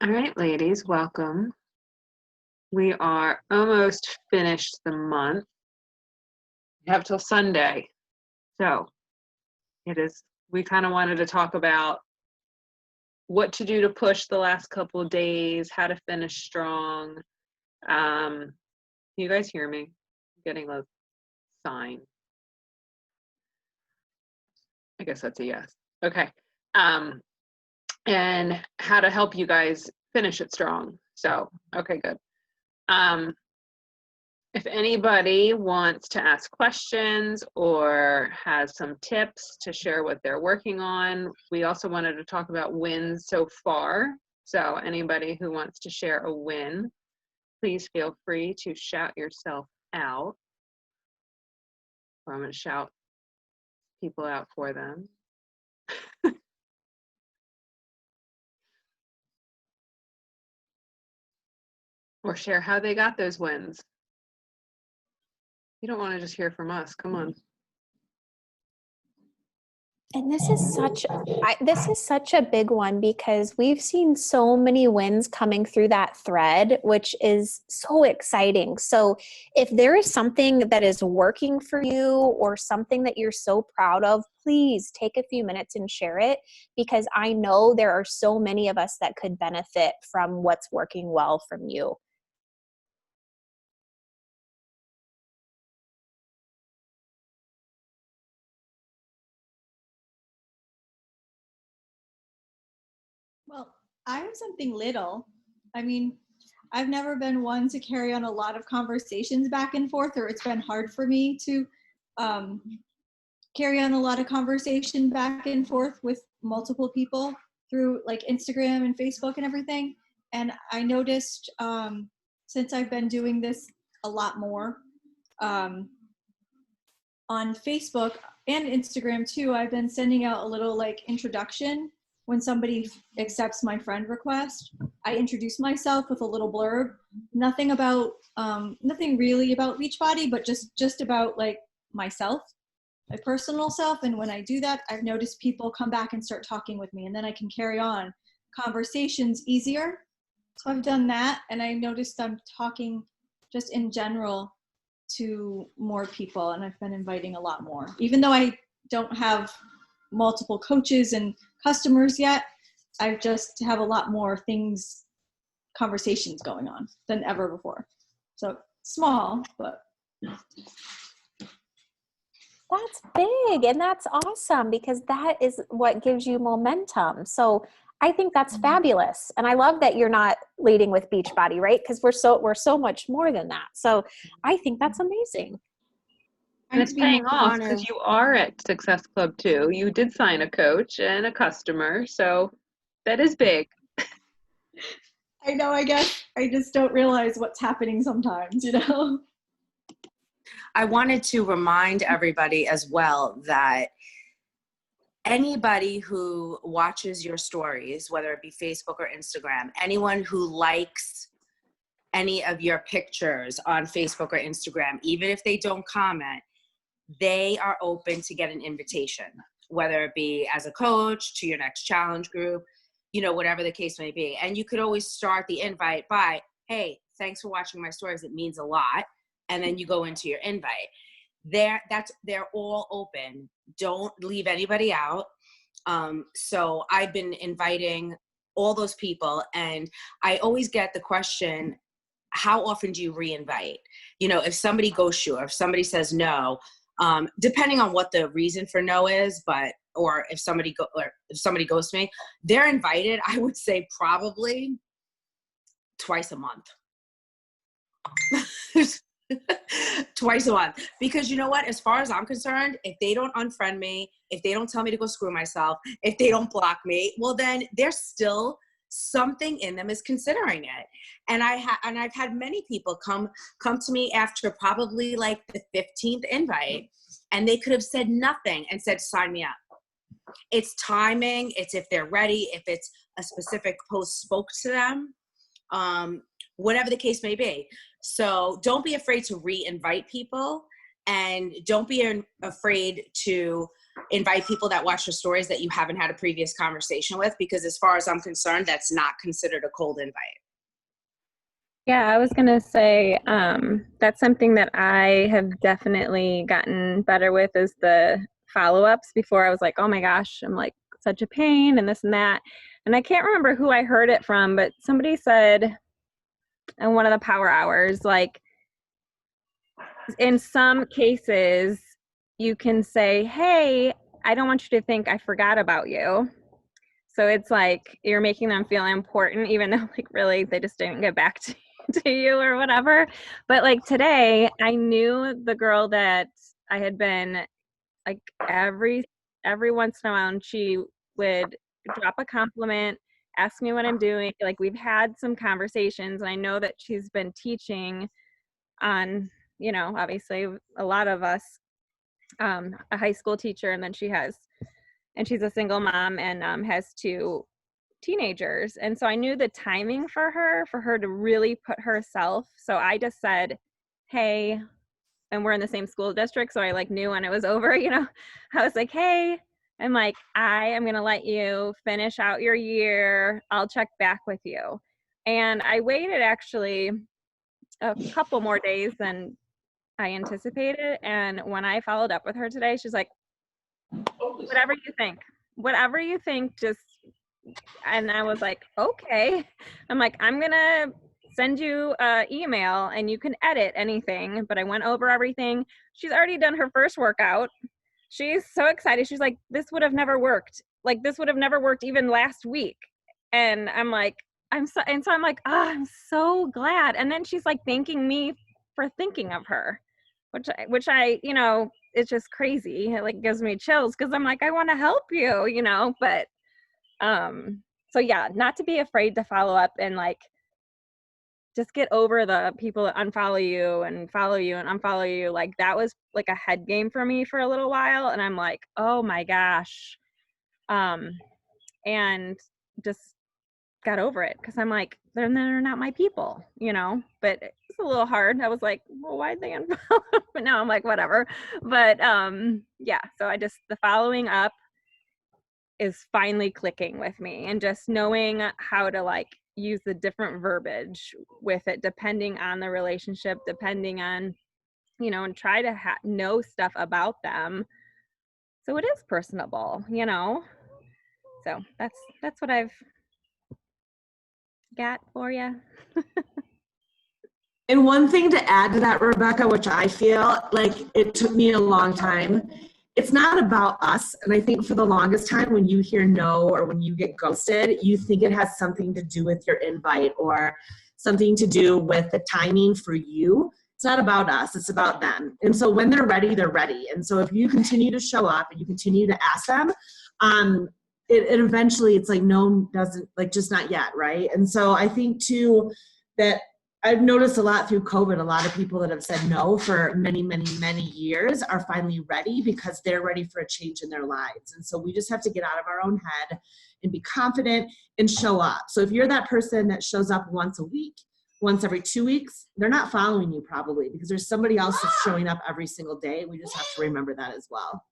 All right, ladies, welcome. We are almost finished the month. We have till Sunday. So we kind of wanted to talk about what to do to push the last couple of days, how to finish strong. Can you guys hear me? I'm getting a sign. I guess that's a yes. Okay. And how to help you guys finish it strong. So, okay, good. If anybody wants to ask questions or has some tips to share what they're working on, we also wanted to talk about wins so far. So anybody who wants to share a win, please feel free to shout yourself out. Or I'm going to shout people out for them. Or share how they got those wins. You don't want to just hear from us. Come on. And this is such a big one because we've seen so many wins coming through that thread, which is so exciting. So if there is something that is working for you or something that you're so proud of, please take a few minutes and share it, because I know there are so many of us that could benefit from what's working well from you. Well, I have something little. I mean, I've never been one to carry on a lot of conversations back and forth, or it's been hard for me to carry on a lot of conversation back and forth with multiple people through like Instagram and Facebook and everything. And I noticed since I've been doing this a lot more on Facebook and Instagram too, I've been sending out a little like introduction. When somebody accepts my friend request, I introduce myself with a little blurb. Nothing really about Beachbody, but just about like myself, my personal self. And when I do that, I've noticed people come back and start talking with me, and then I can carry on conversations easier. So I've done that, and I noticed I'm talking just in general to more people, and I've been inviting a lot more. Even though I don't have multiple coaches and customers yet, I just have a lot more conversations going on than ever before. So small, but. That's big, and that's awesome, because that is what gives you momentum. So I think that's fabulous. And I love that you're not leading with Beachbody, right? Because we're so much more than that. So I think that's amazing. And it's paying off because you are at Success Club too. You did sign a coach and a customer, so that is big. I know, I guess I just don't realize what's happening sometimes, you know? I wanted to remind everybody as well that anybody who watches your stories, whether it be Facebook or Instagram, anyone who likes any of your pictures on Facebook or Instagram, even if they don't comment, they are open to get an invitation, whether it be as a coach, to your next challenge group, you know, whatever the case may be. And you could always start the invite by, hey, thanks for watching my stories. It means a lot. And then you go into your invite. They're all open. Don't leave anybody out. So I've been inviting all those people, and I always get the question, how often do you re-invite? You know, if somebody ghosts you, or if somebody says no, depending on what the reason for no is, or if somebody ghosts me, they're invited, I would say probably twice a month. Twice a month. Because you know what, as far as I'm concerned, if they don't unfriend me, if they don't tell me to go screw myself, if they don't block me, well then there's still something in them is considering it. And I've had many people come to me after probably like the 15th invite, and they could have said nothing and said, sign me up. It's timing. It's if they're ready, if it's a specific post spoke to them, whatever the case may be. So don't be afraid to re-invite people, and don't be afraid to invite people that watch your stories that you haven't had a previous conversation with, because as far as I'm concerned, that's not considered a cold invite. Yeah, I was gonna say that's something that I have definitely gotten better with is the follow-ups. Before I was like, oh my gosh, I'm like such a pain and this and that. And I can't remember who I heard it from, but somebody said in one of the power hours, like in some cases you can say, hey, I don't want you to think I forgot about you. So it's like you're making them feel important, even though like really they just didn't get back to you or whatever. But like today, I knew the girl that I had been like every once in a while, and she would drop a compliment, ask me what I'm doing. Like we've had some conversations, and I know that she's been teaching on, you know, obviously a lot of us, a high school teacher, and then she's a single mom and has 2 teenagers. And so I knew the timing for her to really put herself. So I just said, hey, and we're in the same school district. So I like knew when it was over, you know, I was like, hey, I'm like, I am going to let you finish out your year. I'll check back with you. And I waited actually a couple more days than I anticipated. And when I followed up with her today, she's like, whatever you think, just, and I was like, okay. I'm like, I'm gonna send you an email and you can edit anything, but I went over everything. She's already done her first workout. She's so excited. She's like, this would have never worked. Like this would have never worked even last week. And I'm like, I'm like, I'm so glad. And then she's like thanking me for thinking of her, which I, you know, it's just crazy. It like gives me chills because I'm like, I want to help you, you know, but so yeah, not to be afraid to follow up and like just get over the people that unfollow you and follow you and unfollow you. Like that was like a head game for me for a little while, and I'm like, oh my gosh, and just got over it because I'm like, they're not my people, you know. But it's a little hard. I was like, well, why'd they unfollow? But now I'm like, whatever. But yeah, so I just, the following up is finally clicking with me, and just knowing how to like use the different verbiage with it depending on the relationship, depending on, you know, and try to know stuff about them so it is personable, you know. So that's what I've got for you. And one thing to add to that, Rebecca, which I feel like it took me a long time, it's not about us. And I think for the longest time when you hear no or when you get ghosted, you think it has something to do with your invite or something to do with the timing for you. It's not about us, it's about them. And so when they're ready, they're ready. And so if you continue to show up and you continue to ask them, it eventually, it's like no doesn't, like just not yet, right? And so I think too that I've noticed a lot through COVID, a lot of people that have said no for many, many, many years are finally ready because they're ready for a change in their lives. And so we just have to get out of our own head and be confident and show up. So if you're that person that shows up once a week, once every 2 weeks, they're not following you probably because there's somebody else that's showing up every single day. We just have to remember that as well.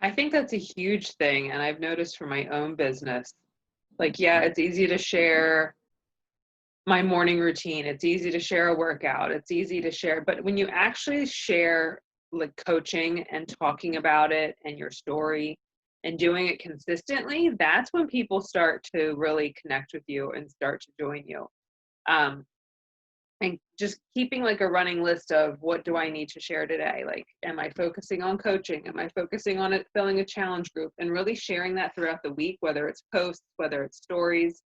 I think that's a huge thing. And I've noticed for my own business, like, yeah, it's easy to share my morning routine. It's easy to share a workout. It's easy to share, but when you actually share like coaching and talking about it and your story and doing it consistently, that's when people start to really connect with you and start to join you. And just keeping like a running list of what do I need to share today? Like, am I focusing on coaching? Am I focusing on it, filling a challenge group, and really sharing that throughout the week, whether it's posts, whether it's stories.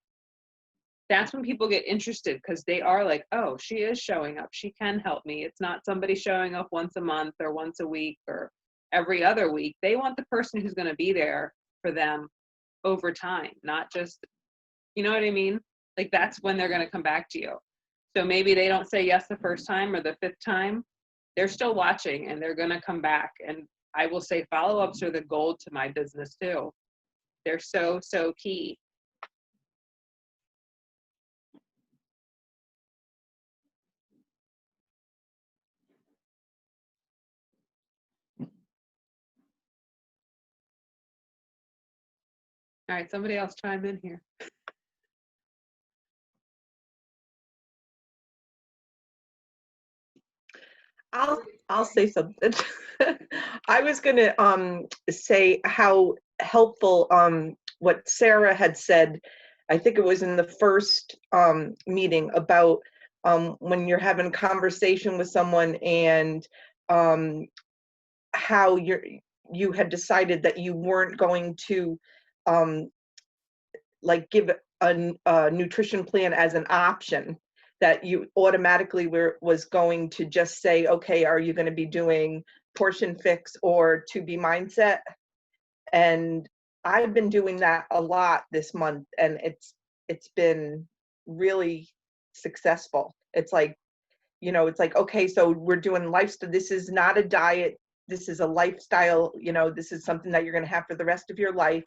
That's when people get interested because they are like, oh, she is showing up. She can help me. It's not somebody showing up once a month or once a week or every other week. They want the person who's going to be there for them over time, not just, you know what I mean? Like that's when they're going to come back to you. So maybe they don't say yes the first time or the 5th time. They're still watching and they're going to come back. And I will say follow-ups are the gold to my business too. They're so, so key. All right, somebody else chime in here. I'll say something. I was gonna say how helpful what Sarah had said. I think it was in the first meeting about when you're having a conversation with someone and how you had decided that you weren't going to like give a nutrition plan as an option, that you automatically was going to just say, okay, are you going to be doing portion fix or to be mindset? And I've been doing that a lot this month, and it's been really successful. It's like, it's like, okay, so we're doing lifestyle. This is not a diet. This is a lifestyle. This is something that you're going to have for the rest of your life.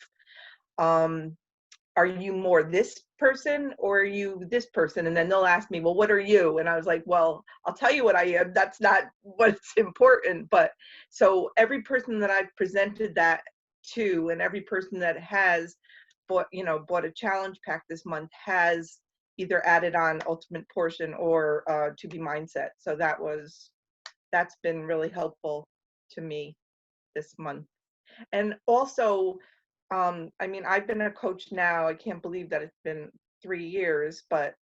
Are you more this person or are you this person? And then they'll ask me, well, what are you? And I was like, well, I'll tell you what I am. That's not what's important. But so every person that I've presented that to, and every person that has bought a challenge pack this month has either added on Ultimate Portion or To Be Mindset. So that's been really helpful to me this month. And also, I've been a coach now. I can't believe that it's been 3 years, but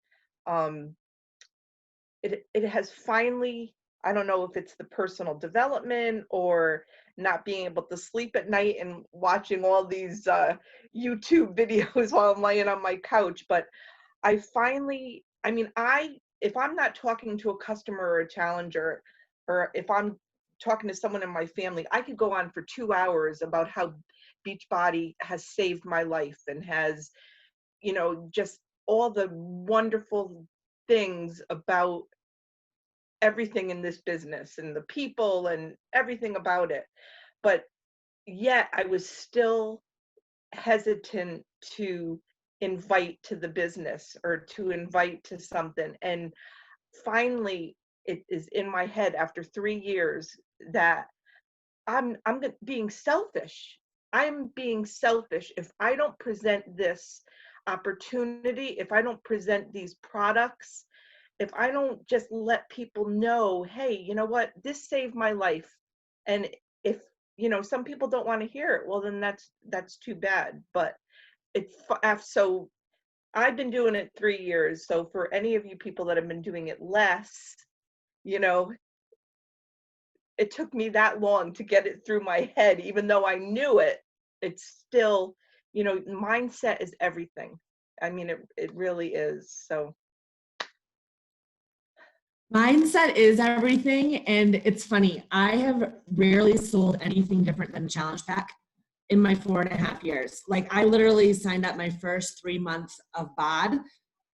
it has finally, I don't know if it's the personal development or not being able to sleep at night and watching all these YouTube videos while I'm laying on my couch, but I finally, if I'm not talking to a customer or a challenger, or if I'm talking to someone in my family, I could go on for 2 hours about how Beachbody has saved my life and has, just all the wonderful things about everything in this business and the people and everything about it. But yet I was still hesitant to invite to the business or to invite to something. And finally, it is in my head after 3 years that I'm being selfish. I'm being selfish if I don't present this opportunity, if I don't present these products, if I don't just let people know, hey, you know what, this saved my life. And if, some people don't want to hear it, well, then that's too bad. But so I've been doing it 3 years. So for any of you people that have been doing it less, it took me that long to get it through my head, even though I knew it. It's still, mindset is everything. It really is. So Mindset is everything. And it's funny, I have rarely sold anything different than a challenge pack in my 4.5 years. Like, I literally signed up my first 3 months of BOD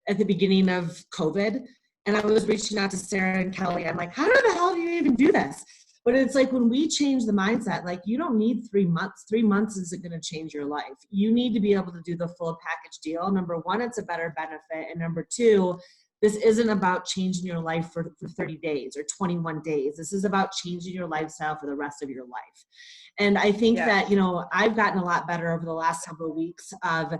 at the beginning of COVID. And I was reaching out to Sarah and Kelly. I'm like, how the hell do you even do this? But it's like, when we change the mindset, like, you don't need 3 months. 3 months isn't going to change your life. You need to be able to do the full package deal. Number one, it's a better benefit. And number two, this isn't about changing your life for 30 days or 21 days. This is about changing your lifestyle for the rest of your life. And I think that, I've gotten a lot better over the last several weeks of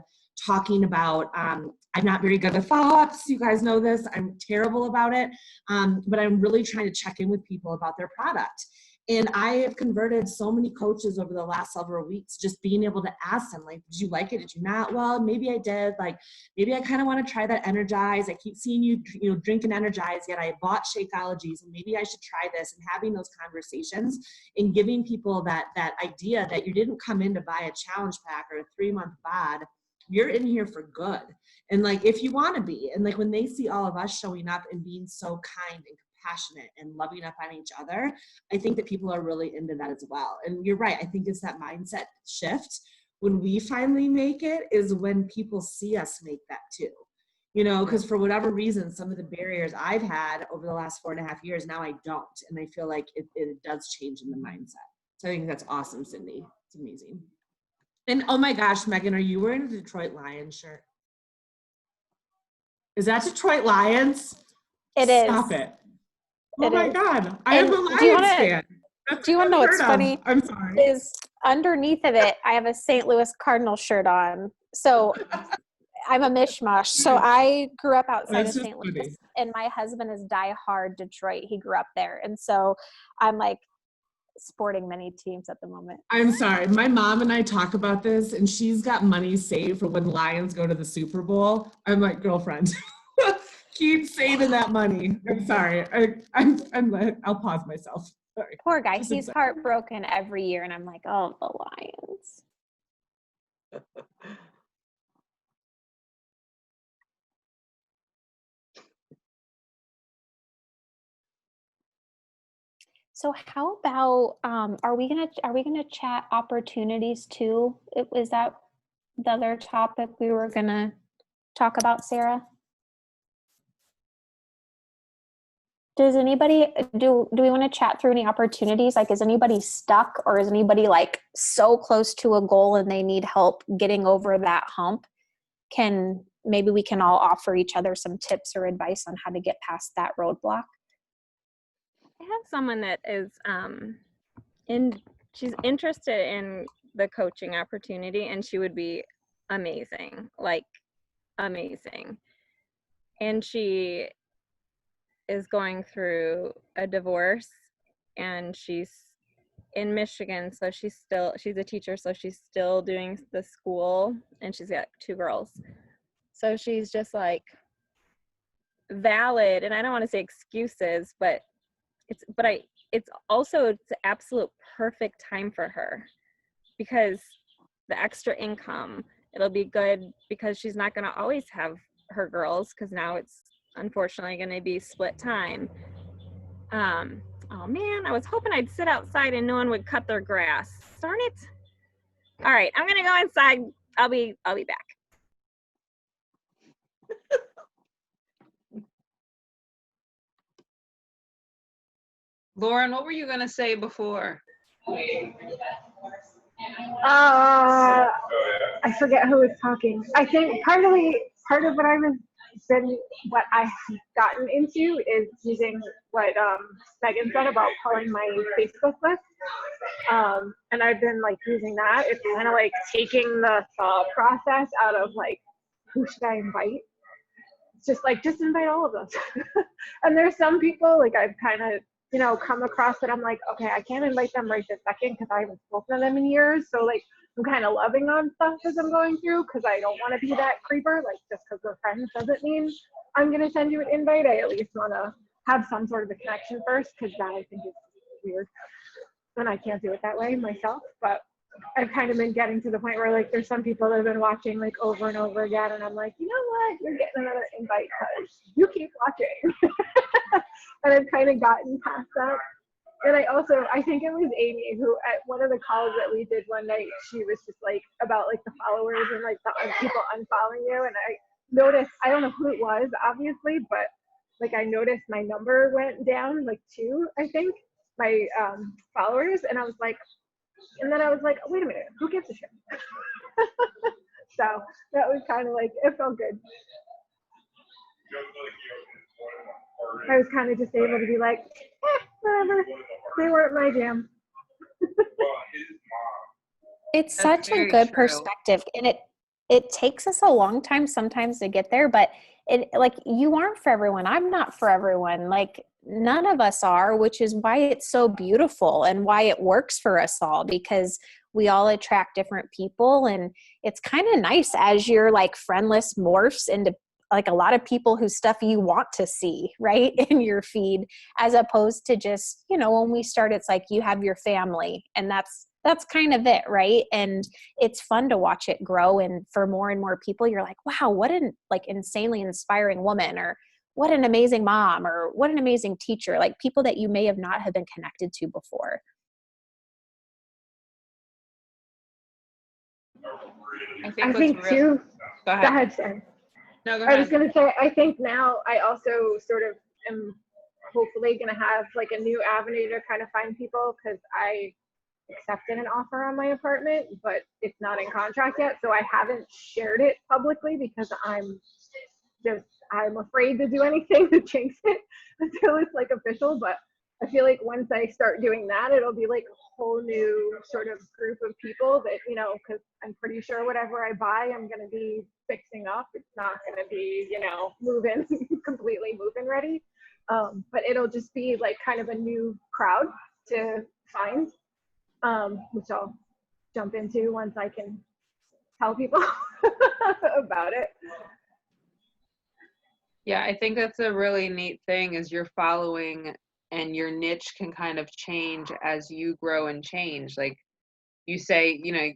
talking about, I'm not very good with follow-ups. You guys know this. I'm terrible about it. But I'm really trying to check in with people about their product. And I have converted so many coaches over the last several weeks, just being able to ask them, like, did you like it? Did you not? Well, maybe I did. Like, maybe I kind of want to try that Energize. I keep seeing you, drinking Energize, yet I bought Shakeology, so maybe I should try this. And having those conversations and giving people that idea that you didn't come in to buy a challenge pack or a 3-month BOD. You're in here for good. And like, if you want to be, and like, when they see all of us showing up and being so kind and compassionate and loving up on each other, I think that people are really into that as well. And you're right. I think it's that mindset shift. When we finally make it is when people see us make that too, because for whatever reason, some of the barriers I've had over the last 4.5 years, now I don't. And I feel like it does change in the mindset. So I think that's awesome, Cindy. It's amazing. And oh my gosh, Megan, are you wearing a Detroit Lions shirt? Is that Detroit Lions? It is. Stop it. Oh my God. I am a Lions fan. Do you want to know what's funny? I'm sorry. Is underneath of it, I have a St. Louis Cardinal shirt on. So I'm a mishmash. So I grew up outside of That's just St. Louis, funny. and my husband is diehard Detroit. He grew up there. And so I'm like sporting many teams at the moment. I'm sorry. My mom and I talk about this, and she's got money saved for when Lions go to the Super Bowl. I'm like, girlfriend, keep saving that money. I'm sorry. I'll pause myself. Sorry. Poor guy. Just He's heartbroken every year. And I'm like, oh, the Lions. So how about are we gonna chat opportunities too? Is that the other topic we were gonna talk about, Sarah? Does anybody do we want to chat through any opportunities? Like, is anybody stuck, or is anybody like so close to a goal and they need help getting over that hump? Maybe we can all offer each other some tips or advice on how to get past that roadblock. I have someone that is she's interested in the coaching opportunity, and she would be amazing, like amazing. And she is going through a divorce, and she's in Michigan, so she's a teacher, so she's still doing the school, and she's got 2 girls. So she's just like valid, and I don't want to say excuses, but it's also the absolute perfect time for her, because the extra income, it'll be good because she's not going to always have her girls, because now it's unfortunately going to be split time. Oh man, I was hoping I'd sit outside and no one would cut their grass. Darn it. All right, I'm going to go inside. I'll be back. Lauren, what were you going to say before? I forget who was talking. I think part of what what I've gotten into is using what Megan said about pulling my Facebook list. And I've been like using that. It's kind of like taking the thought process out of like, who should I invite? It's just like, just invite all of us. And there's some people like I've kind of, come across that I'm like, okay, I can't invite them right this second because I haven't spoken to them in years. So like, I'm kind of loving on stuff as I'm going through, because I don't want to be that creeper. Like, just because we're friends doesn't mean I'm going to send you an invite. I at least want to have some sort of a connection first, because that I think is weird. And I can't do it that way myself. But I've kind of been getting to the point where like there's some people that have been watching like over and over again. And I'm like, you know what? You're getting another invite because you keep watching. And I've kind of gotten past that. And I think it was Amy who at one of the calls that we did one night, she was just like about like the followers and like the people unfollowing you. And I noticed, I don't know who it was, obviously, but like I noticed my number went down like 2, I think, my followers. And I was like, wait a minute, who gives a shit? So that was kind of like, it felt good. I was kind of just able to be like, whatever. They weren't my jam. It's That's such a very good true. perspective, and it takes us a long time sometimes to get there, but it like you aren't for everyone. I'm not for everyone. Like none of us are, which is why it's so beautiful and why it works for us all, because we all attract different people. And it's kind of nice as your like friend list morphs into like a lot of people whose stuff you want to see, right, in your feed, as opposed to just, when we start, it's like you have your family and that's kind of it, right? And it's fun to watch it grow. And for more and more people, you're like, wow, what an like insanely inspiring woman, or what an amazing mom, or what an amazing teacher, like people that you may have not have been connected to before. I think too. Go ahead. Go ahead, Sam. No, go I was ahead. going to say, I think now I also sort of am hopefully going to have like a new avenue to kind of find people, because I accepted an offer on my apartment, but it's not in contract yet. So I haven't shared it publicly because I'm afraid to do anything to jinx it until it's like official. But I feel like once I start doing that, it'll be like a whole new sort of group of people that, you know, because I'm pretty sure whatever I buy, I'm going to be fixing up. It's not going to be, you know, move-in, completely move-in ready. But it'll just be like kind of a new crowd to find, which I'll jump into once I can tell people about it. Yeah, I think that's a really neat thing is you're following and your niche can kind of change as you grow and change. Like you say, you know,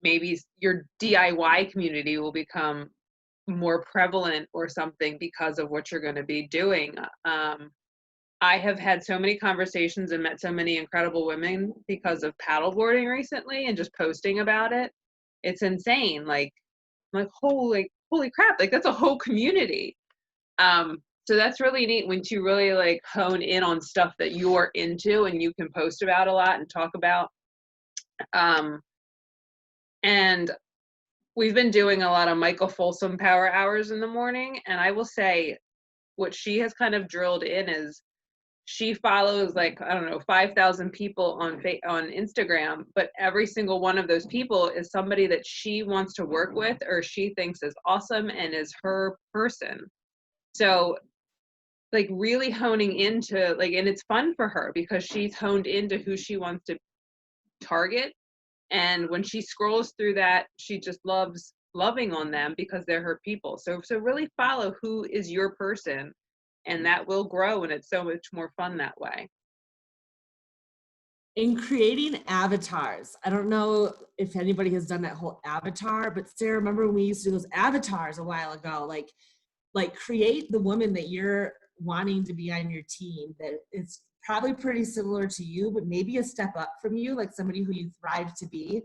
maybe your DIY community will become more prevalent or something because of what you're going to be doing. I have had so many conversations and met so many incredible women because of paddleboarding recently and just posting about it. It's insane. Like holy crap, like that's a whole community. So that's really neat when you really like hone in on stuff that you're into and you can post about a lot and talk about. And we've been doing a lot of Michael Folsom power hours in the morning. And I will say what she has kind of drilled in is she follows like, I don't know, 5,000 people on Instagram, but every single one of those people is somebody that she wants to work with or she thinks is awesome and is her person. So like really honing into like, and it's fun for her because she's honed into who she wants to target. And when she scrolls through that, she just loves loving on them because they're her people. So really follow who is your person and that will grow. And it's so much more fun that way. In creating avatars, I don't know if anybody has done that whole avatar, but Sarah, remember when we used to do those avatars a while ago, like create the woman that you're wanting to be on your team that is probably pretty similar to you, but maybe a step up from you, like somebody who you thrive to be.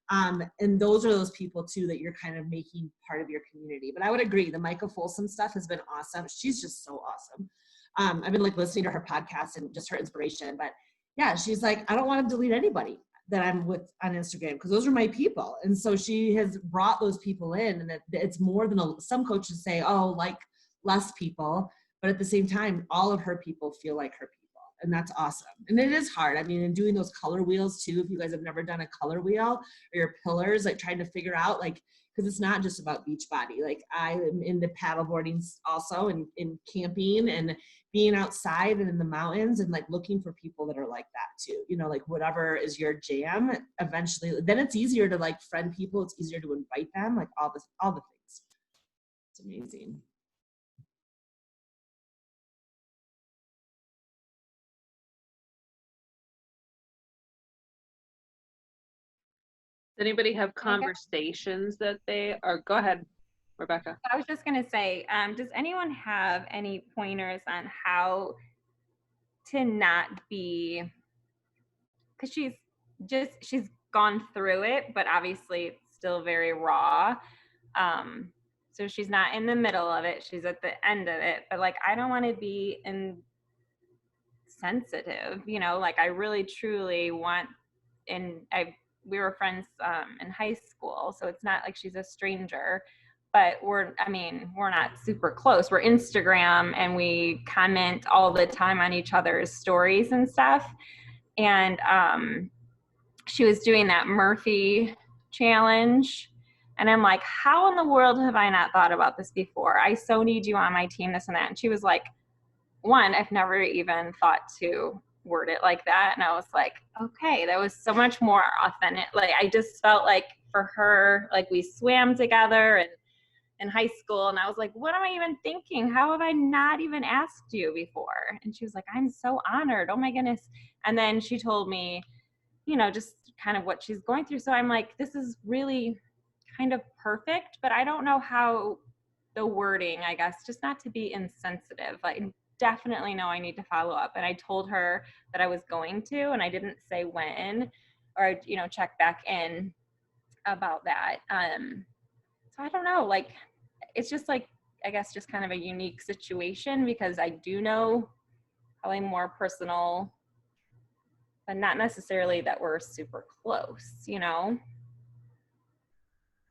And those are those people too that you're kind of making part of your community. But I would agree, the Michael Folsom stuff has been awesome. She's just so awesome. I've been like listening to her podcast and just her inspiration, but yeah, she's like, I don't want to delete anybody that I'm with on Instagram because those are my people. And so she has brought those people in, and it's more than some coaches say, oh, like less people, but at the same time, all of her people feel like her people. And that's awesome. And it is hard. I mean, and doing those color wheels too, if you guys have never done a color wheel or your pillars, like trying to figure out like, because it's not just about Beachbody. Like I am into paddleboarding also and in camping and being outside and in the mountains and like looking for people that are like that too. You know, like whatever is your jam, eventually, then it's easier to like friend people. It's easier to invite them, like all the things. It's amazing. Does anybody have conversations that they are? Go ahead, Rebecca. I was just going to say, does anyone have any pointers on how to not be, because she's gone through it, but obviously it's still very raw. So she's not in the middle of it. She's at the end of it, but like, I don't want to be insensitive, you know, like I really truly want, we were friends in high school, so it's not like she's a stranger, but we're not super close. We're Instagram and we comment all the time on each other's stories and stuff. And she was doing that Murphy challenge. And I'm like, how in the world have I not thought about this before? I so need you on my team, this and that. And she was like, one, I've never even thought to word it like that. And I was like, okay, that was so much more authentic. Like I just felt like for her, like we swam together and in high school, and I was like, what am I even thinking? How have I not even asked you before? And she was like, I'm so honored. Oh my goodness. And then she told me, you know, just kind of what she's going through. So I'm like, this is really kind of perfect, but I don't know how the wording, I guess, just not to be insensitive. Like definitely know I need to follow up. And I told her that I was going to, and I didn't say when, or, you know, check back in about that. So I don't know, like, it's just like, I guess just kind of a unique situation because I do know probably more personal, but not necessarily that we're super close, you know?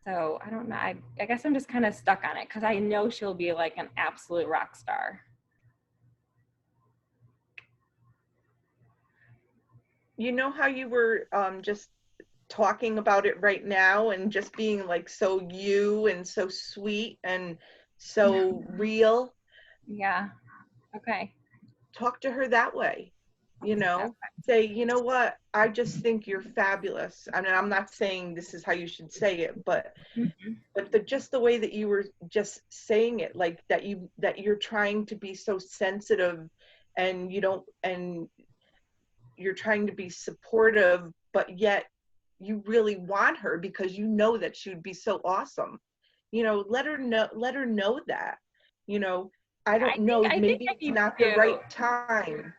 So I don't know. I guess I'm just kind of stuck on it because I know she'll be like an absolute rock star. you know how you were just talking about it right now and just being like so you and so sweet and so real? Yeah. Okay. Talk to her that way, you know? Say, you know what? I just think you're fabulous. I mean, I'm not saying this is how you should say it, but just the way that you were just saying it, like that you're trying to be so sensitive and you don't, and you're trying to be supportive, but yet you really want her because you know that she would be so awesome. You know, let her know that, you know, I don't know, I think maybe I it's need not the to. right time.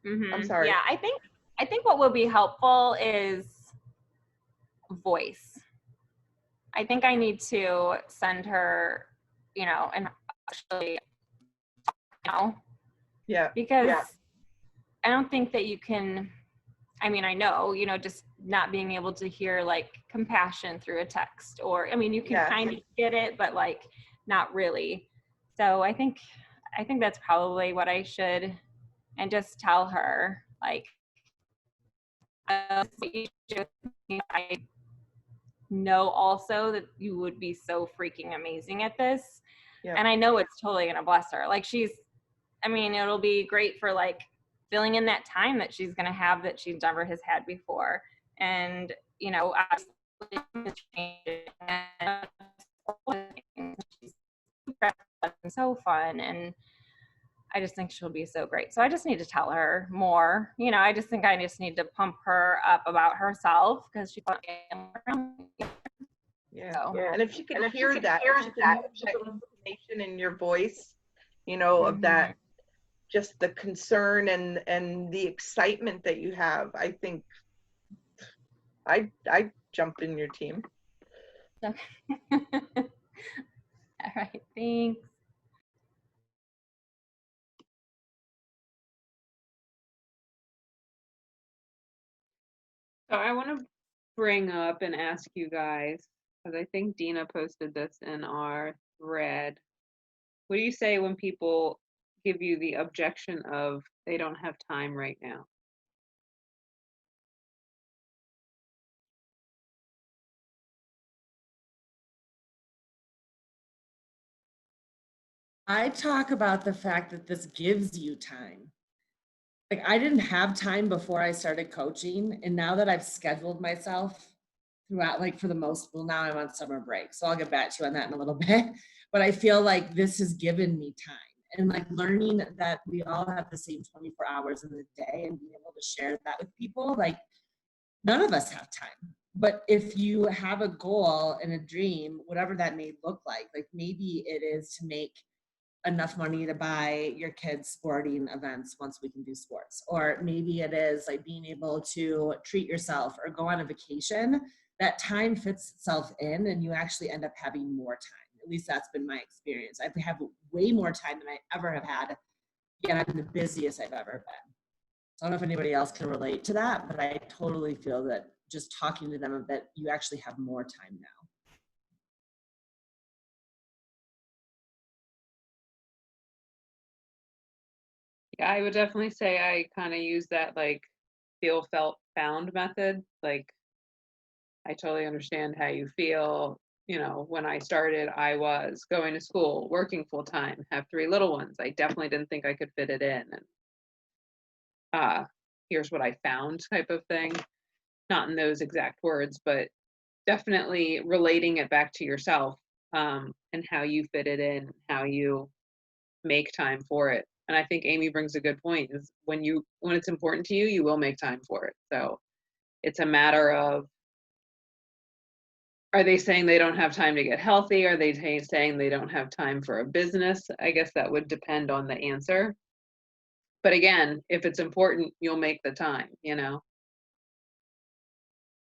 I'm sorry. Yeah, I think what will be helpful is voice. I think I need to send her, and actually, Yeah. because I don't think that you can. I mean, I know, just not being able to hear like compassion through a text, or I mean, you can Yes. kind of get it, but like not really. So I think that's probably what I should, and just tell her like, I know also that you would be so freaking amazing at this. Yeah. And I know it's totally going to bless her. Like it'll be great for like filling in that time that she's going to have that she never has had before. And, she's so fun. And I just think she'll be so great. So I just need to tell her more. I just think I just need to pump her up about herself because she's Yeah. so. And if you can hear that information in your voice, of that, just the concern and the excitement that you have, I think I'd jump in your team. All right, thanks. So I want to bring up and ask you guys, because I think Dina posted this in our thread. What do you say when people give you the objection of they don't have time right now? I talk about the fact that this gives you time. Like, I didn't have time before I started coaching, and now that I've scheduled myself throughout, like for the most, well, now I'm on summer break, so I'll get back to you on that in a little bit, but I feel like this has given me time, and like learning that we all have the same 24 hours in the day and being able to share that with people. Like, none of us have time, but if you have a goal and a dream, whatever that may look like maybe it is to make enough money to buy your kids sporting events once we can do sports, or maybe it is like being able to treat yourself or go on a vacation. That time fits itself in and you actually end up having more time. At least that's been my experience. I have way more time than I ever have had, and I'm the busiest I've ever been. I don't know if anybody else can relate to that, but I totally feel that just talking to them a bit, you actually have more time now. Yeah, I would definitely say I kind of use that like feel, felt, found method. Like, I totally understand how you feel. When I started, I was going to school, working full time, have 3 little ones. I definitely didn't think I could fit it in. And here's what I found type of thing. Not in those exact words, but definitely relating it back to yourself, and how you fit it in, how you make time for it. And I think Amy brings a good point, is when it's important to you, you will make time for it. So it's a matter of, are they saying they don't have time to get healthy? Are they saying they don't have time for a business? I guess that would depend on the answer. But again, if it's important, you'll make the time,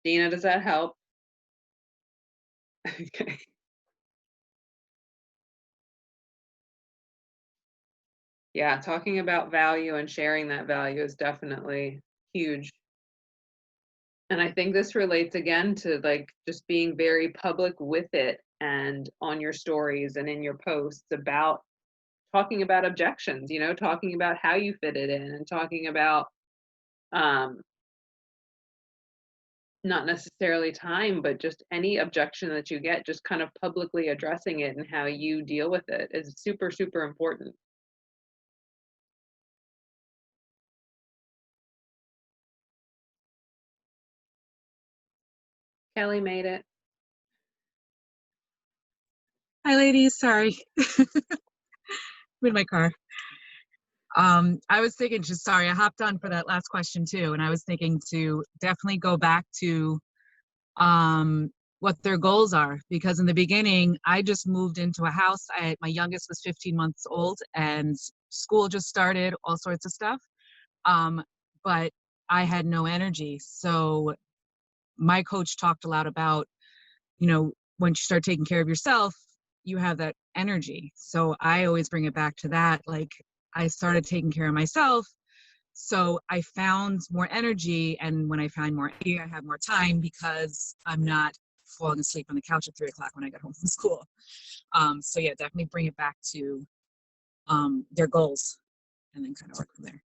Dina, does that help? Okay. Yeah, talking about value and sharing that value is definitely huge. And I think this relates again to like just being very public with it and on your stories and in your posts about talking about objections, talking about how you fit it in and talking about Not necessarily time, but just any objection that you get, just kind of publicly addressing it and how you deal with it is super, super important. Kelly made it. Hi, ladies. Sorry. I'm in my car. I was thinking, just sorry, I hopped on for that last question too, and I was thinking to definitely go back to what their goals are, because in the beginning, I just moved into a house. My youngest was 15 months old, and school just started, all sorts of stuff. But I had no energy, so my coach talked a lot about, when you start taking care of yourself, you have that energy. So I always bring it back to that. Like, I started taking care of myself, so I found more energy. And when I find more energy, I have more time because I'm not falling asleep on the couch at 3 o'clock when I get home from school. So yeah, definitely bring it back to their goals and then kind of work from there.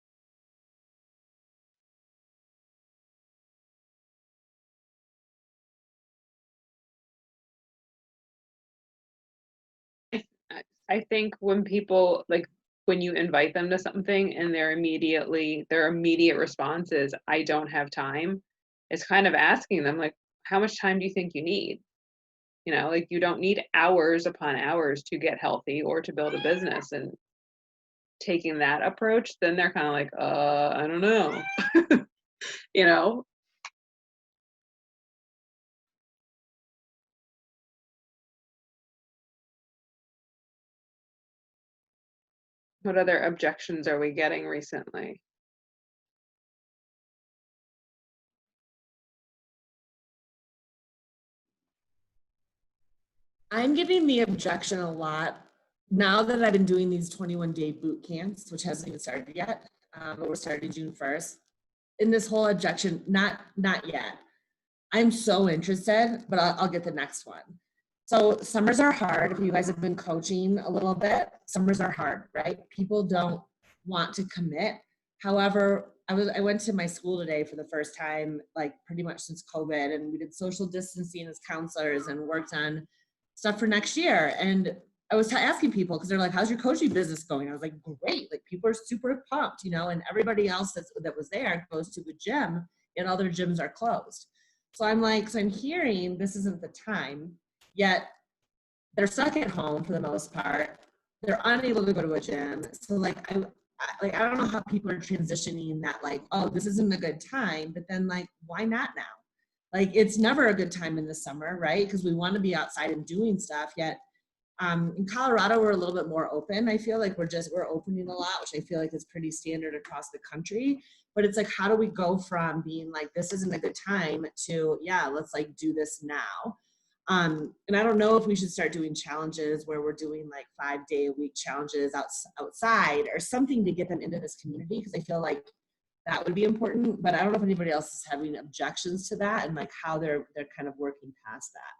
I think when people, like, when you invite them to something and their immediate response is, I don't have time, it's kind of asking them, like, how much time do you think you need? Like, you don't need hours upon hours to get healthy or to build a business. And taking that approach, then they're kind of like, I don't know. you know what other objections are we getting recently? I'm getting the objection a lot now that I've been doing these 21-day boot camps, which hasn't even started yet, but we're starting June 1st. In this whole objection, not yet. I'm so interested, but I'll get the next one. So summers are hard. If you guys have been coaching a little bit, summers are hard, right? People don't want to commit. However, I went to my school today for the first time, like pretty much since COVID, and we did social distancing as counselors and worked on stuff for next year. And I was asking people, because they're like, how's your coaching business going? I was like, great. Like, people are super pumped, and everybody else that was there goes to the gym and other gyms are closed. So I'm like, I'm hearing this isn't the time, yet they're stuck at home for the most part. They're unable to go to a gym. So I don't know how people are transitioning that, like, oh, this isn't a good time, but then, like, why not now? Like, it's never a good time in the summer, right? Because we want to be outside and doing stuff, yet in Colorado, we're a little bit more open. I feel like we're opening a lot, which I feel like is pretty standard across the country. But it's like, how do we go from being like, this isn't a good time to, yeah, let's like do this now. And I don't know if we should start doing challenges where we're doing like 5-day-a-week challenges outside or something to get them into this community, because I feel like that would be important. But I don't know if anybody else is having objections to that and like how they're kind of working past that.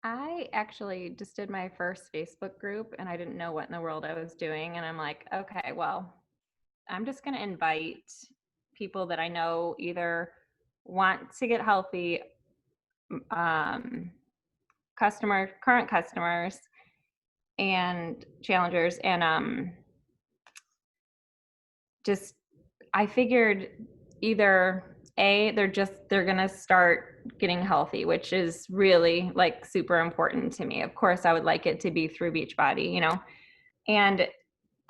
I actually just did my first Facebook group and I didn't know what in the world I was doing. And I'm like, okay, well, I'm just going to invite people that I know either want to get healthy, current customers and challengers. And I figured either they're going to start getting healthy, which is really like super important to me. Of course, I would like it to be through Beachbody, and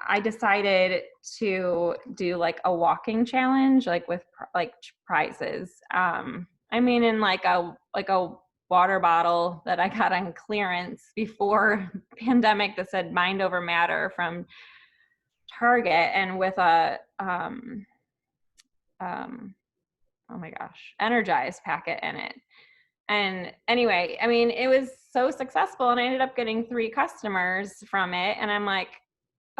I decided to do like a walking challenge, like with like prizes. In like a water bottle that I got on clearance before pandemic that said Mind Over Matter from Target, and with a oh my gosh, Energize packet in it. And anyway, it was so successful and I ended up getting 3 customers from it. And I'm like,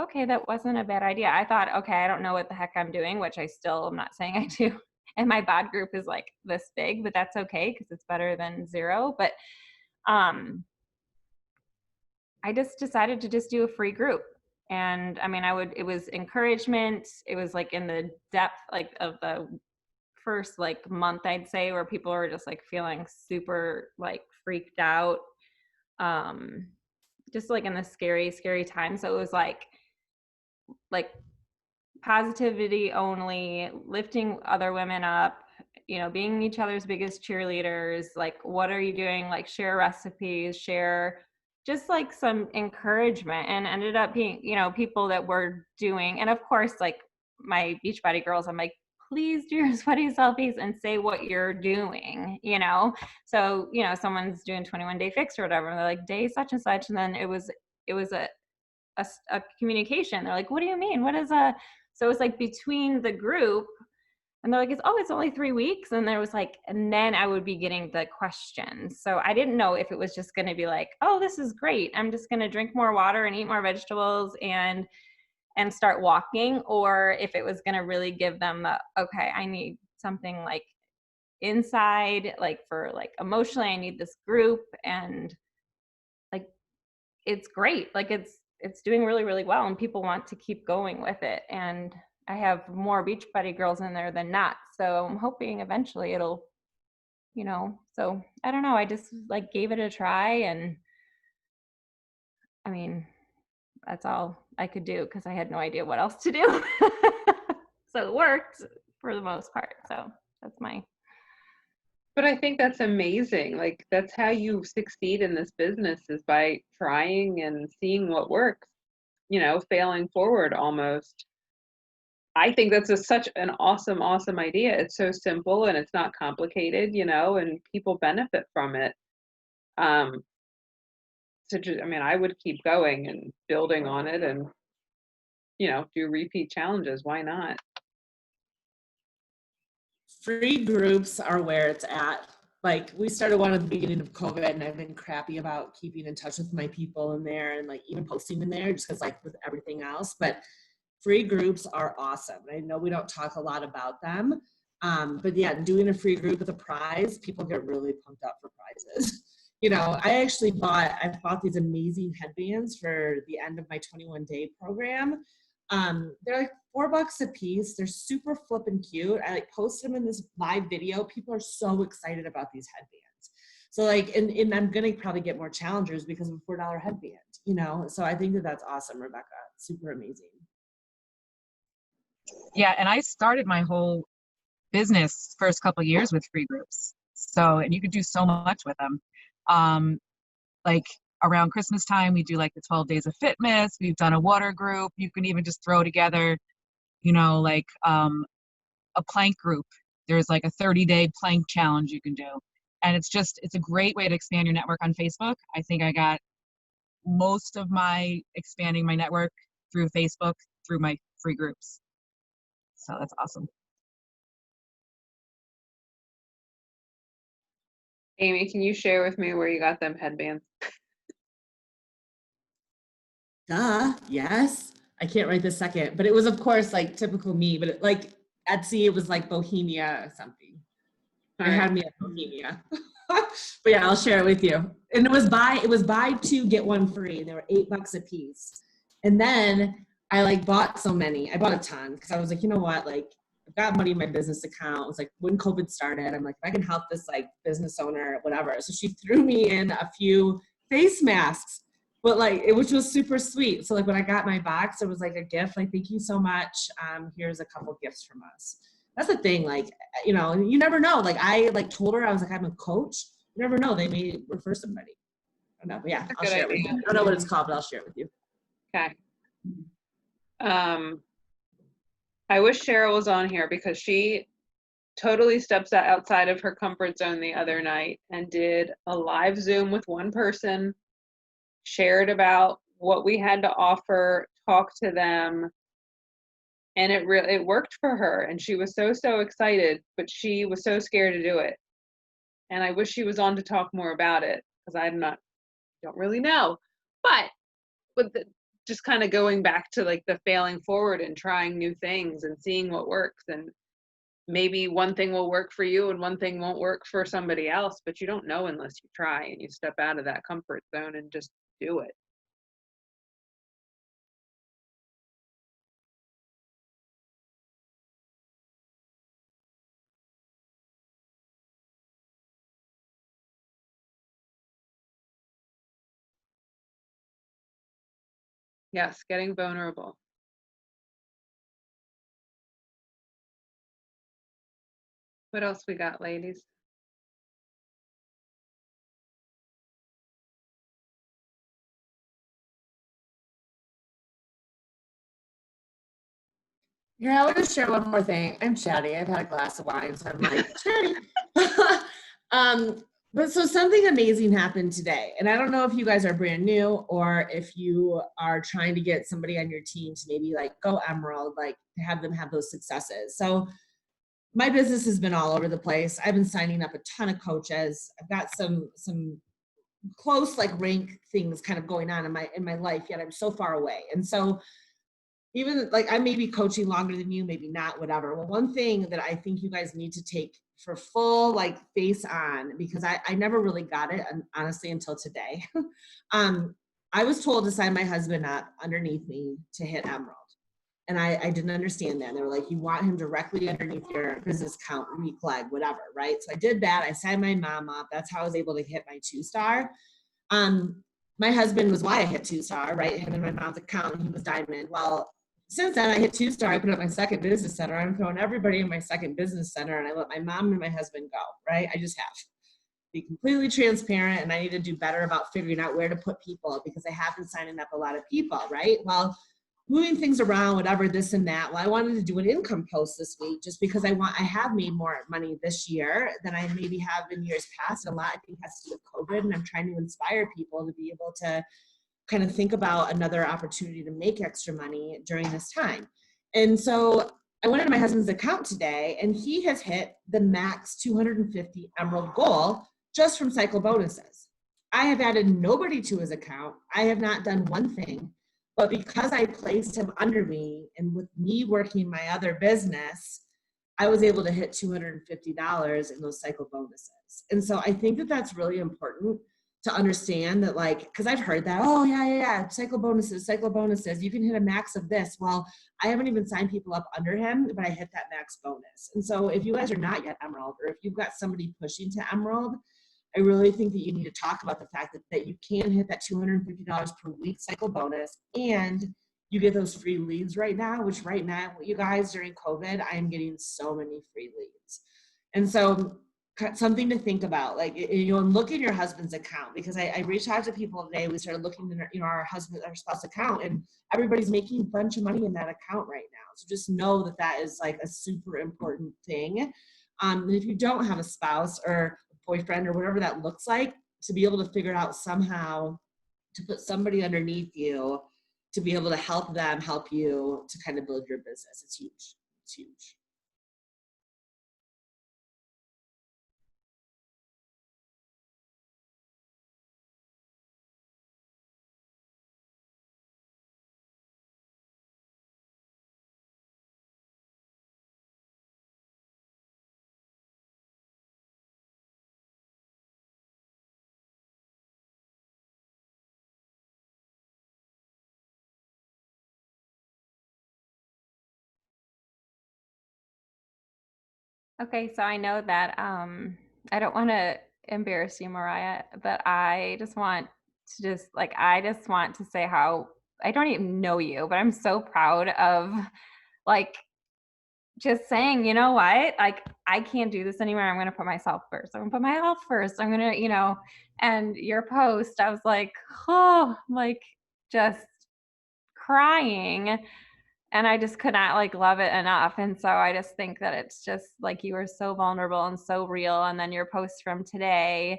okay, that wasn't a bad idea. I thought, okay, I don't know what the heck I'm doing, which I still am not saying I do. And my bod group is like this big, but that's okay because it's better than 0. But I just decided to just do a free group. And I mean, it was encouragement. It was like in the depth, like of the first like month, I'd say, where people were just like feeling super like freaked out. Just like in the scary time. So it was like positivity only, lifting other women up, you know, being each other's biggest cheerleaders. Like, what are you doing? Like, share recipes, share just like some encouragement, and ended up being, you know, people that were doing, and of course, like my Beachbody girls, I'm like, please do your sweaty selfies and say what you're doing, you know? So, you know, someone's doing 21-day fix or whatever, and they're like, day such and such. And then it was a communication. They're like, what do you mean? What is a, so it was like between the group, and they're like, it's only 3 weeks. And there was like, and then I would be getting the questions. So I didn't know if it was just going to be like, oh, this is great, I'm just going to drink more water and eat more vegetables and start walking, or if it was going to really give them the, okay, I need something like inside, like for like emotionally, I need this group. And like, it's great. Like it's doing really, really well, and people want to keep going with it. And I have more Beachbody girls in there than not. So I'm hoping eventually it'll, you know, so I don't know. I just like gave it a try, and I mean, that's all I could do because I had no idea what else to do. So it worked for the most part. So that's my. But I think that's amazing. Like, that's how you succeed in this business, is by trying and seeing what works, you know, failing forward almost. I think that's such an awesome idea. It's so simple and it's not complicated, you know, and people benefit from it. So just, I mean, I would keep going and building on it, and, you know, do repeat challenges. Why not? Free groups are where it's at. Like, we started one at the beginning of COVID, and I've been crappy about keeping in touch with my people in there and like even posting in there, just because like with everything else. But free groups are awesome. I know we don't talk a lot about them, but yeah, doing a free group with a prize, people get really pumped up for prizes. You know, I bought these amazing headbands for the end of my 21-day program. They're like $4 a piece. They're super flippin' cute. I like post them in this live video. People are so excited about these headbands. So like, and I'm gonna probably get more challengers because of a $4 headband, you know? So I think that's awesome, Rebecca. Super amazing. Yeah, and I started my whole business first couple of years with free groups. So, and you could do so much with them. Like around Christmas time, we do like the 12 days of fitness. We've done a water group. You can even just throw together, you know, like a plank group. There's like a 30-day plank challenge you can do. And it's a great way to expand your network on Facebook. I think I got most of my expanding my network through Facebook, through my free groups. So that's awesome. Amy, can you share with me where you got them headbands? Duh, yes. I can't write this second, but it was of course like typical me, but like Etsy, it was like Bohemia or something. I had me at Bohemia. But yeah, I'll share it with you. And it was buy two, get one free. They were $8 a piece. And then I like bought so many. I bought a ton because I was like, you know what? Like, I've got money in my business account. It was like when COVID started, I'm like, if I can help this like business owner, whatever. So she threw me in a few face masks, but like, which was super sweet. So like when I got my box, it was like a gift. Like, thank you so much. Here's a couple gifts from us. That's the thing. Like, you know, you never know. Like I like told her, I was like, I'm a coach. You never know. They may refer somebody. I don't know. But yeah, I'll share it with you. I don't know what it's called, but I'll share it with you. Okay. I wish Cheryl was on here because she totally steps outside of her comfort zone the other night and did a live Zoom with one person, shared about what we had to offer, talked to them, and it worked for her. And she was so excited, but she was so scared to do it. And I wish she was on to talk more about it because don't really know. But with just kind of going back to like the failing forward and trying new things and seeing what works, and maybe one thing will work for you and one thing won't work for somebody else, but you don't know unless you try and you step out of that comfort zone and just do it. Yes, getting vulnerable. What else we got, ladies? Yeah, I'll just share one more thing. I'm chatty. I've had a glass of wine, so I'm like chatty. But so something amazing happened today. And I don't know if you guys are brand new or if you are trying to get somebody on your team to maybe like go Emerald, like to have them have those successes. So my business has been all over the place. I've been signing up a ton of coaches. I've got some close like rank things kind of going on in my life, yet I'm so far away. And so even like I may be coaching longer than you, maybe not, whatever. Well, one thing that I think you guys need to take for full like face on, because I never really got it, honestly, until today. I was told to sign my husband up underneath me to hit Emerald. And I didn't understand that. They were like, you want him directly underneath your business account, weak leg, whatever, right? So I did that. I signed my mom up. That's how I was able to hit my 2-star. My husband was why I hit 2-star, right? Him and my mom's account, he was diamond. Well, since then I hit 2-star, I put up my second business center. I'm throwing everybody in my second business center and I let my mom and my husband go, right? I just have to be completely transparent and I need to do better about figuring out where to put people because I have been signing up a lot of people, right? Well, moving things around, whatever, this and that. Well, I wanted to do an income post this week just because I have made more money this year than I maybe have in years past. A lot, I think, has to do with COVID, and I'm trying to inspire people to be able to kind of think about another opportunity to make extra money during this time. And so I went into my husband's account today, and he has hit the max 250 Emerald goal just from cycle bonuses. I have added nobody to his account. I have not done one thing. But because I placed him under me and with me working my other business, I was able to hit $250 in those cycle bonuses. And so I think that that's really important to understand that, like, because I've heard that, oh, yeah, cycle bonuses, you can hit a max of this. Well, I haven't even signed people up under him, but I hit that max bonus. And so if you guys are not yet Emerald, or if you've got somebody pushing to Emerald, I really think that you need to talk about the fact that you can hit that $250 per week cycle bonus, and you get those free leads right now, which right now, you guys, during COVID, I am getting so many free leads. And so something to think about, like, you know, look in your husband's account, because I reached out to people today. We started looking in our spouse account, and everybody's making a bunch of money in that account right now. So just know that that is like a super important thing. And if you don't have a spouse or boyfriend or whatever that looks like, to be able to figure out somehow to put somebody underneath you to be able to help them help you to kind of build your business. It's huge. It's huge. Okay, so I know that I don't want to embarrass you, Mariah, but I just want to say how I don't even know you, but I'm so proud of like just saying, you know what, like I can't do this anymore. I'm going to put myself first. I'm going to put my health first. I'm going to, you know, and your post, I was like, oh, like just crying. And I just could not like love it enough. And so I just think that it's just like you were so vulnerable and so real. And then your post from today,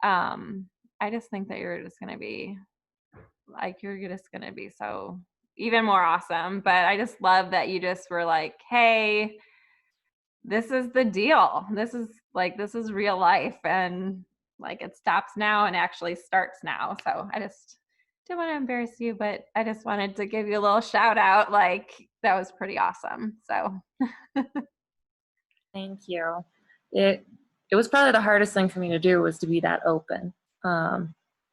I just think that you're just going to be like, you're just going to be so even more awesome. But I just love that you just were like, hey, this is the deal. This is real life. And like it stops now and actually starts now. So I just didn't want to embarrass you, but I just wanted to give you a little shout out. Like that was pretty awesome. So Thank you. It was probably the hardest thing for me to do was to be that open. I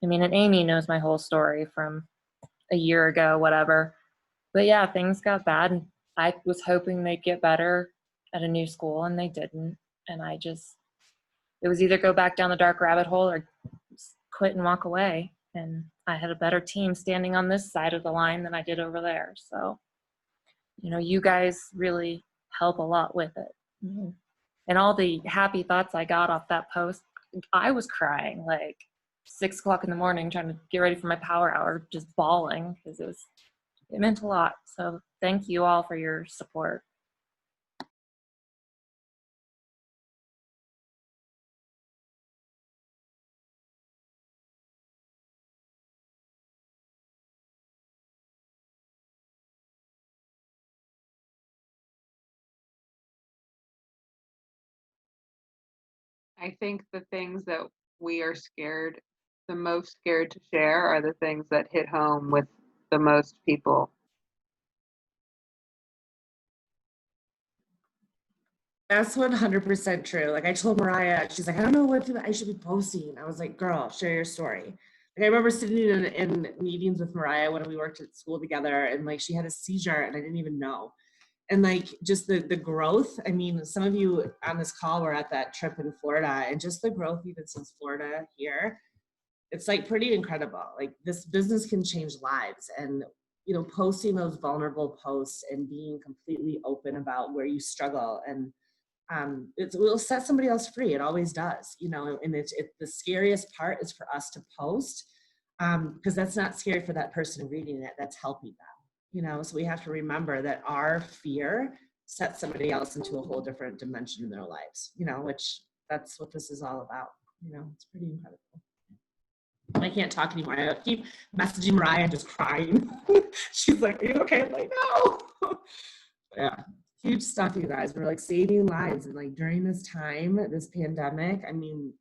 mean, and Amy knows my whole story from a year ago, whatever. But yeah, things got bad. And I was hoping they'd get better at a new school, and they didn't. And it was either go back down the dark rabbit hole or quit and walk away. And I had a better team standing on this side of the line than I did over there. So, you know, you guys really help a lot with it. And all the happy thoughts I got off that post, I was crying like 6 o'clock in the morning trying to get ready for my power hour, just bawling because it meant a lot. So thank you all for your support. I think the things that we are the most scared to share are the things that hit home with the most people. That's 100% true. Like I told Mariah, she's like, I don't know what I should be posting. I was like, girl, share your story. Like I remember sitting in meetings with Mariah when we worked at school together, and like she had a seizure and I didn't even know. And like just the growth. I mean, some of you on this call were at that trip in Florida, and just the growth even since Florida here, it's like pretty incredible. Like this business can change lives, and you know, posting those vulnerable posts and being completely open about where you struggle, and it will set somebody else free. It always does, you know. And the scariest part is for us to post, because that's not scary for that person reading it. That's helping them, you know. So we have to remember that our fear sets somebody else into a whole different dimension in their lives, you know. Which that's what this is all about. You know, it's pretty incredible. I can't talk anymore. I keep messaging Mariah and just crying. She's like, "Are you okay?" I'm like, "No." Yeah. Huge stuff, you guys. We're like saving lives, and like during this time, this pandemic, I mean,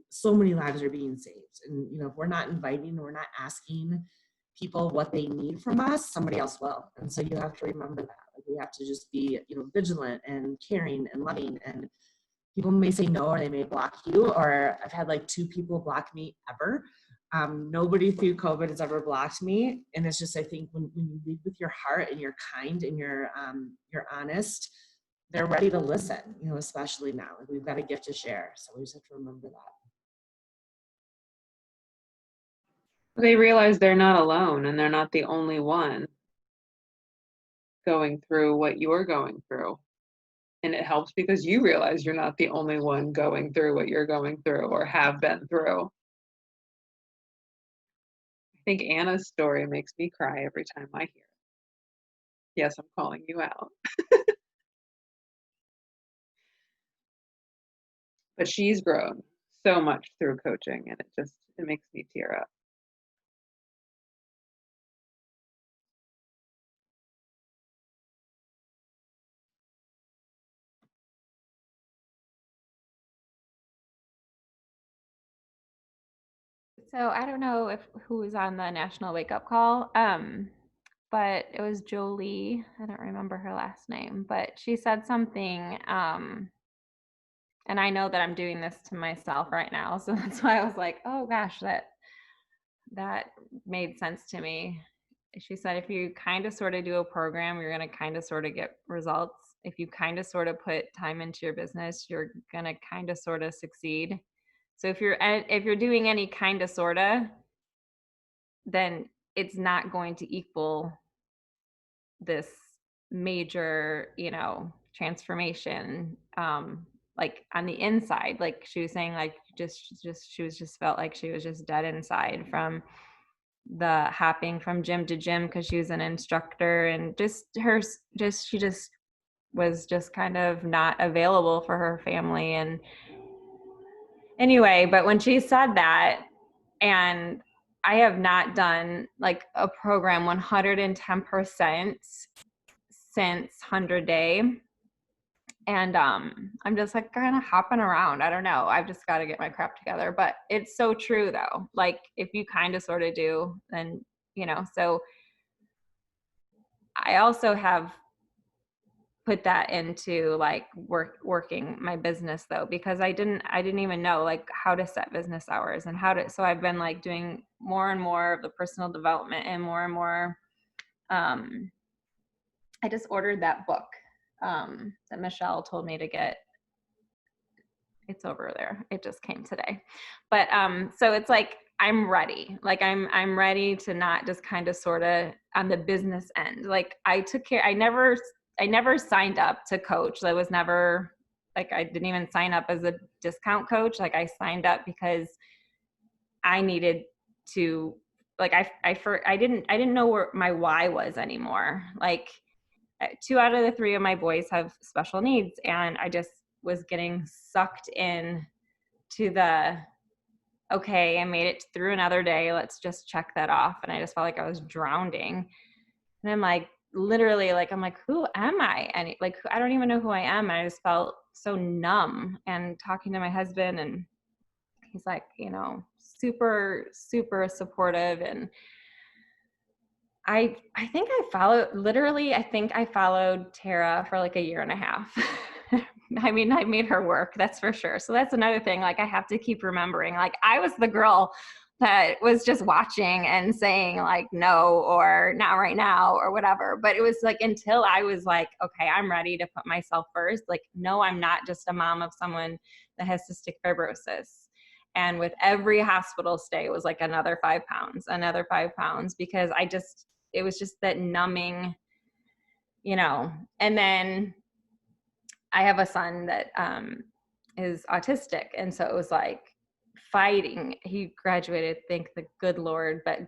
so many lives are being saved. And you know, if we're not inviting, we're not asking people what they need from us, somebody else will. And so you have to remember that. Like we have to just be, you know, vigilant and caring and loving. And people may say no, or they may block you. Or I've had like 2 people block me ever. Nobody through COVID has ever blocked me. And it's just, I think when you lead with your heart and you're kind and you're honest, they're ready to listen, you know, especially now. Like we've got a gift to share. So we just have to remember that. They realize they're not alone, and they're not the only one going through what you're going through. And it helps because you realize you're not the only one going through what you're going through or have been through. I think Anna's story makes me cry every time I hear it. Yes, I'm calling you out. But she's grown so much through coaching, and it makes me tear up. So I don't know who was on the National Wake Up Call, but it was Jolie. I don't remember her last name, but she said something, and I know that I'm doing this to myself right now, so that's why I was like, oh gosh, that made sense to me. She said, if you kind of sort of do a program, you're going to kind of sort of get results. If you kind of sort of put time into your business, you're going to kind of sort of succeed. So if you're doing any kind of sort of, then it's not going to equal this major, you know, transformation, like on the inside. Like she was saying, like she just felt like she was just dead inside from the hopping from gym to gym because she was an instructor, and she just was just kind of not available for her family. And anyway, but when she said that, and I have not done like a program 110% since 100 Day. And I'm just like kind of hopping around. I don't know. I've just got to get my crap together. But it's so true though. Like if you kind of sort of do, then, you know, so I also have put that into like working my business though, because I didn't even know like how to set business hours and so I've been like doing more and more of the personal development and more. I just ordered that book that Michelle told me to get. It's over there. It just came today. But so it's like I'm ready. Like I'm ready to not just kind of sort of on the business end. Like I took care, I never signed up to coach. I was never like, I didn't even sign up as a discount coach. Like I signed up because I needed to, like I didn't know where my why was anymore. Like 2 out of the 3 of my boys have special needs, and I just was getting sucked in to the, okay, I made it through another day. Let's just check that off. And I just felt like I was drowning. And I'm like, literally, like, I'm like, who am I? And like, I don't even know who I am. And I just felt so numb. And talking to my husband, and he's like, you know, super, super supportive. And I think I followed Tara for like a year and a half. I mean, I made her work, that's for sure. So that's another thing, like I have to keep remembering, like I was the girl that was just watching and saying like, no, or not right now or whatever. But it was like, until I was like, okay, I'm ready to put myself first. Like, no, I'm not just a mom of someone that has cystic fibrosis. And with every hospital stay, it was like another 5 pounds, because it was just that numbing, you know. And then I have a son that is autistic. And so it was like fighting. He graduated, thank the good Lord, but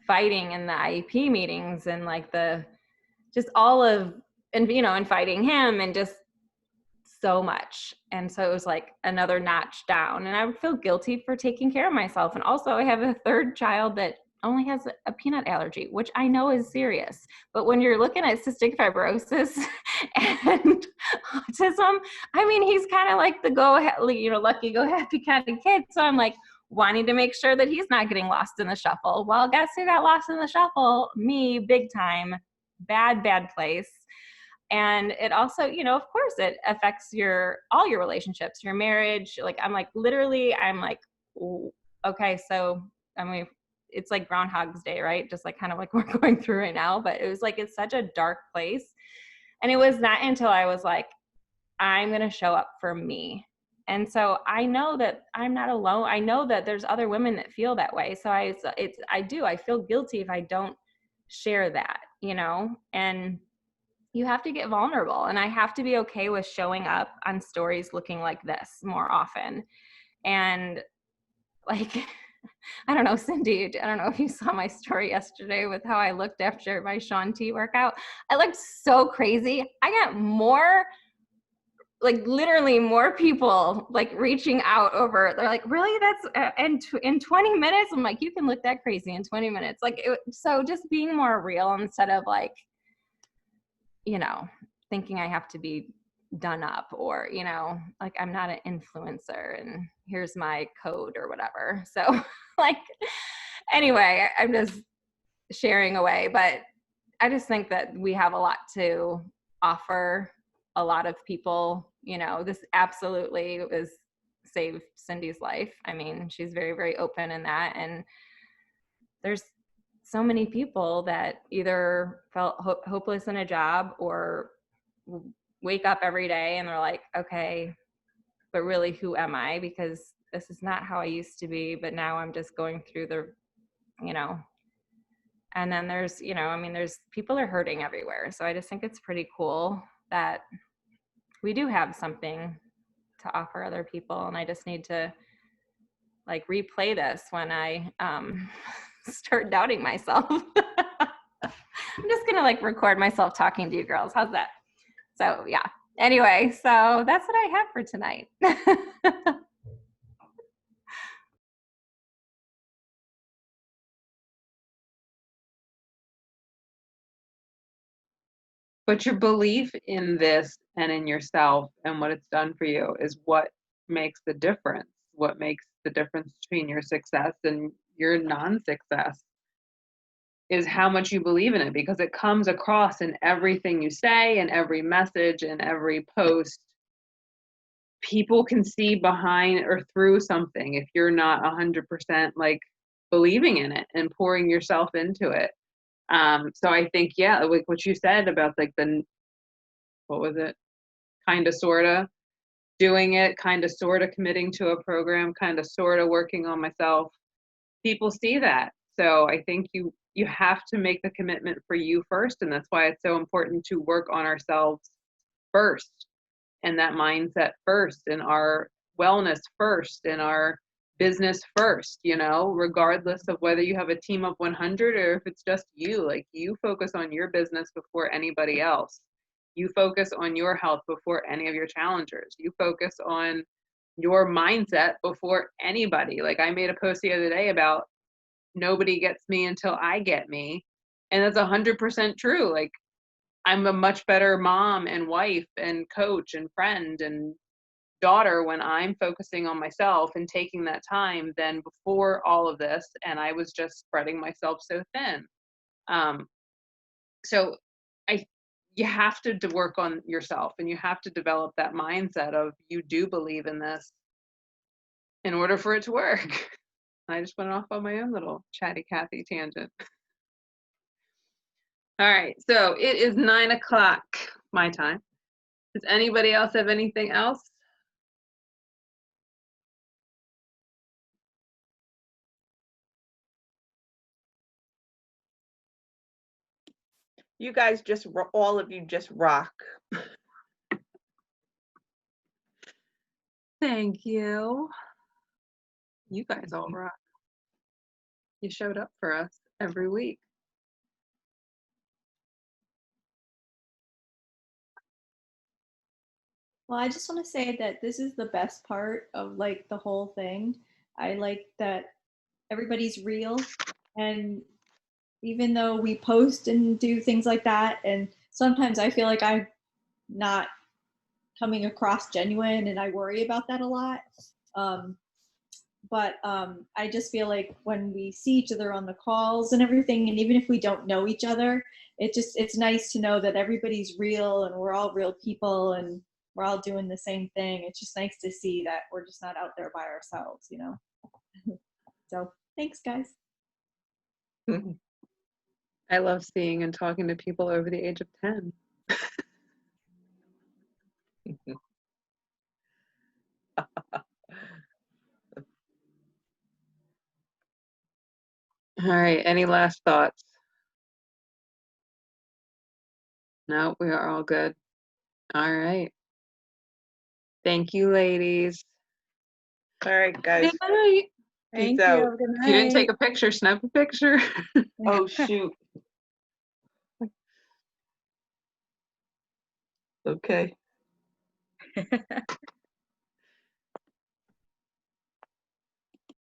fighting in the IEP meetings and like just all of, and, you know, and fighting him and just so much. And so it was like another notch down, and I would feel guilty for taking care of myself. And also I have a 3rd child that only has a peanut allergy, which I know is serious. But when you're looking at cystic fibrosis and autism, I mean, he's kind of like the lucky go happy kind of kid. So I'm like wanting to make sure that he's not getting lost in the shuffle. Well, guess who got lost in the shuffle? Me, big time, bad place. And it also, you know, of course it affects all your relationships, your marriage. Like, I'm like, literally, I'm like, okay, so I mean, it's like Groundhog's Day, right? Just like kind of like we're going through right now. But it was like, it's such a dark place. And it was not until I was like, I'm going to show up for me. And so I know that I'm not alone. I know that there's other women that feel that way. So I feel guilty if I don't share that, you know. And you have to get vulnerable, and I have to be okay with showing up on stories looking like this more often. And like, I don't know, Cindy, I don't know if you saw my story yesterday with how I looked after my Shaun T workout. I looked so crazy. I got more, like literally more people like reaching out over, they're like, really, that's in 20 minutes? I'm like, you can look that crazy in 20 minutes. Like, so just being more real instead of like, you know, thinking I have to be done up, or, you know, like I'm not an influencer and here's my code or whatever. So like, anyway, I'm just sharing away, but I just think that we have a lot to offer a lot of people. You know, this absolutely was saved Cindy's life. I mean, she's very, very open in that. And there's so many people that either felt hopeless in a job or wake up every day and they're like, okay, but really, who am I? Because this is not how I used to be, but now I'm just going through the, you know. And then there's, you know, I mean, there's people are hurting everywhere. So I just think it's pretty cool that we do have something to offer other people. And I just need to like replay this when I start doubting myself. I'm just gonna like record myself talking to you girls. How's that? So yeah. Anyway, so that's what I have for tonight. But your belief in this and in yourself and what it's done for you is what makes the difference. What makes the difference between your success and your non-success is how much you believe in it, because it comes across in everything you say and every message and every post. People can see behind or through something if you're not 100% like believing in it and pouring yourself into it. So I think, yeah, like what you said about like what was it? Kind of, sort of doing it, kind of, sort of committing to a program, kind of, sort of working on myself. people see that. So I think you have to make the commitment for you first, and that's why it's so important to work on ourselves first, and that mindset first, and our wellness first, and our business first, you know, regardless of whether you have a team of 100 or if it's just you. Like, you focus on your business before anybody else. You focus on your health before any of your challengers. You focus on your mindset before anybody. Like, I made a post the other day about nobody gets me until I get me. And that's 100% true. Like, I'm a much better mom and wife and coach and friend and daughter when I'm focusing on myself and taking that time than before all of this. And I was just spreading myself so thin. So you have to work on yourself, and you have to develop that mindset of you do believe in this in order for it to work. I just went off on my own little chatty Cathy tangent. All right, so it is 9 o'clock my time. Does anybody else have anything else? You guys all of you just rock. Thank you. You guys all rock. You showed up for us every week. Well, I just want to say that this is the best part of like the whole thing. I like that everybody's real, and even though we post and do things like that, and sometimes I feel like I'm not coming across genuine, and I worry about that a lot. But I just feel like when we see each other on the calls and everything, and even if we don't know each other, it's nice to know that everybody's real and we're all real people and we're all doing the same thing. It's just nice to see that we're just not out there by ourselves, you know? So thanks, guys. I love seeing and talking to people over the age of 10. All right, any last thoughts? No, we are all good. All right. Thank you, ladies. All right, guys. Good night. Peace out. Good If you didn't take a picture, snap a picture. Oh, shoot. Okay.